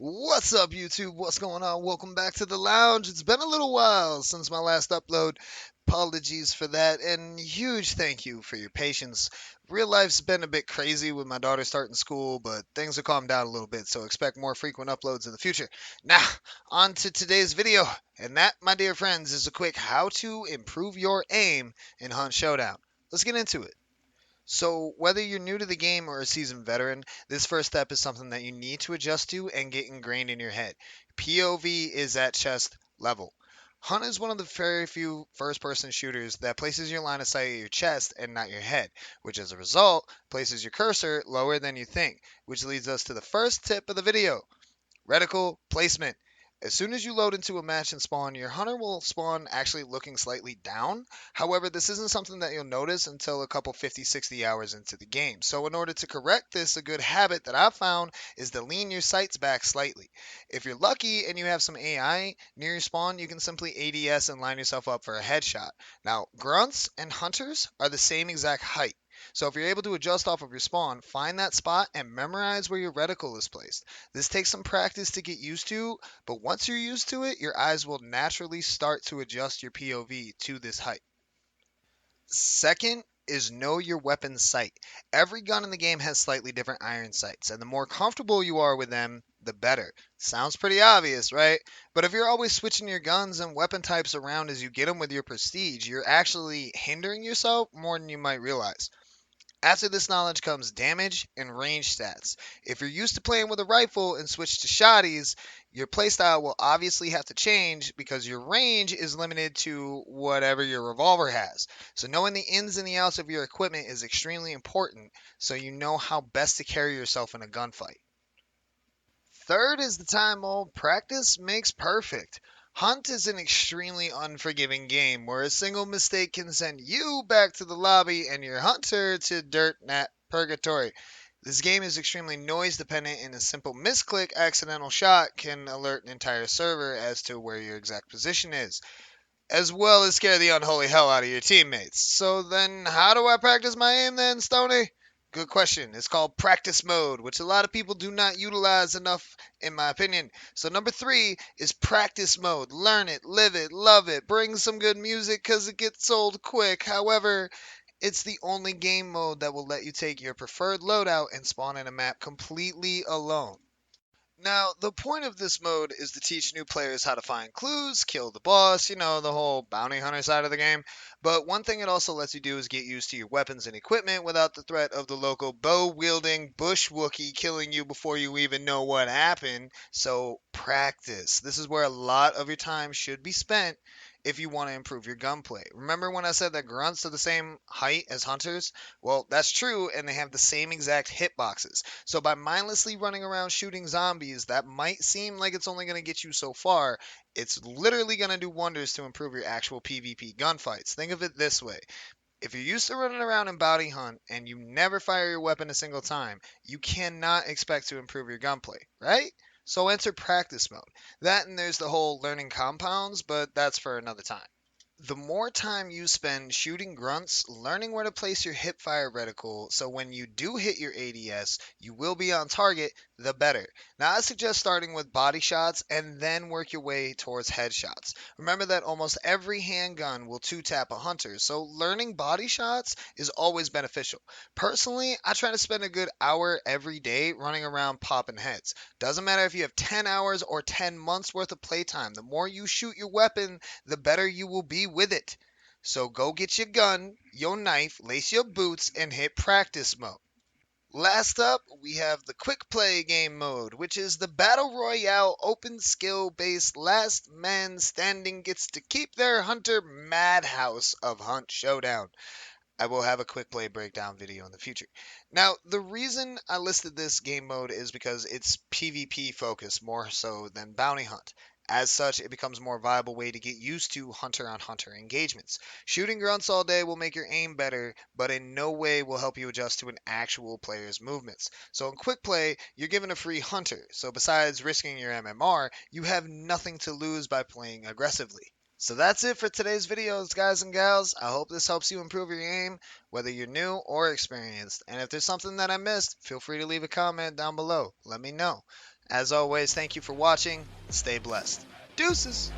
What's up, YouTube? What's going on? Welcome back to the lounge. It's been a little while since my last upload. Apologies for that, and huge thank you for your patience. Real life's been a bit crazy with my daughter starting school, but things have calmed down a little bit, so expect more frequent uploads in the future. Now, on to today's video, and that, my dear friends, is a quick how to improve your aim in Hunt Showdown. Let's get into it. So, whether you're new to the game or a seasoned veteran, this first step is something that you need to adjust to and get ingrained in your head. POV is at chest level. Hunt is one of the very few first person shooters that places your line of sight at your chest and not your head, which as a result places your cursor lower than you think, which leads us to the first tip of the video. Reticle placement. As soon as you load into a match and spawn, your hunter will spawn actually looking slightly down. However, this isn't something that you'll notice until a couple 50, 60 hours into the game. So in order to correct this, a good habit that I've found is to lean your sights back slightly. If you're lucky and you have some AI near your spawn, you can simply ADS and line yourself up for a headshot. Now, grunts and hunters are the same exact height. So if you're able to adjust off of your spawn, find that spot and memorize where your reticle is placed. This takes some practice to get used to, but once you're used to it, your eyes will naturally start to adjust your POV to this height. Second is know your weapon sight. Every gun in the game has slightly different iron sights, and the more comfortable you are with them, the better. Sounds pretty obvious, right? But if you're always switching your guns and weapon types around as you get them with your prestige, you're actually hindering yourself more than you might realize. After this knowledge comes damage and range stats. If you're used to playing with a rifle and switch to shotties, your playstyle will obviously have to change because your range is limited to whatever your revolver has. So knowing the ins and the outs of your equipment is extremely important so you know how best to carry yourself in a gunfight. Third is the time old practice makes perfect. Hunt is an extremely unforgiving game where a single mistake can send you back to the lobby and your hunter to dirt nat purgatory. This game is extremely noise dependent, and a simple misclick accidental shot can alert an entire server as to where your exact position is, as well as scare the unholy hell out of your teammates. So then, how do I practice my aim then, Stoney? Good question. It's called practice mode, which a lot of people do not utilize enough, in my opinion. So, number three is practice mode. Learn it, live it, love it. Bring some good music because it gets old quick. However, it's the only game mode that will let you take your preferred loadout and spawn in a map completely alone. Now, the point of this mode is to teach new players how to find clues, kill the boss, the whole bounty hunter side of the game. But one thing it also lets you do is get used to your weapons and equipment without the threat of the local bow wielding bush Wookie killing you before you even know what happened. So, practice. This is where a lot of your time should be spent if you want to improve your gunplay. Remember when I said that grunts are the same height as hunters? Well, that's true, and they have the same exact hitboxes. So by mindlessly running around shooting zombies, that might seem like it's only going to get you so far. It's literally going to do wonders to improve your actual PvP gunfights. Think of it this way. If you're used to running around in bounty hunt and you never fire your weapon a single time, you cannot expect to improve your gunplay, right? So enter practice mode. That and there's the whole learning compounds, but that's for another time. The more time you spend shooting grunts, learning where to place your hipfire reticle so when you do hit your ADS, you will be on target, the better. Now, I suggest starting with body shots and then work your way towards headshots. Remember that almost every handgun will two-tap a hunter, so learning body shots is always beneficial. Personally, I try to spend a good hour every day running around popping heads. Doesn't matter if you have 10 hours or 10 months worth of playtime, the more you shoot your weapon, the better you will be with it. So go get your gun, your knife, lace your boots, and hit practice mode. Last up, we have the quick play game mode, which is the battle royale open skill based last man standing gets to keep their hunter madhouse of Hunt Showdown. I will have a quick play breakdown video in the future. Now, the reason I listed this game mode is because it's PvP focused more so than bounty hunt. As such, it becomes a more viable way to get used to hunter on hunter engagements. Shooting grunts all day will make your aim better, but in no way will help you adjust to an actual player's movements. So in quick play, you're given a free hunter. So besides risking your MMR, you have nothing to lose by playing aggressively. So that's it for today's videos, guys and gals. I hope this helps you improve your aim, whether you're new or experienced. And if there's something that I missed, feel free to leave a comment down below. Let me know. As always, thank you for watching. Stay blessed. Deuces.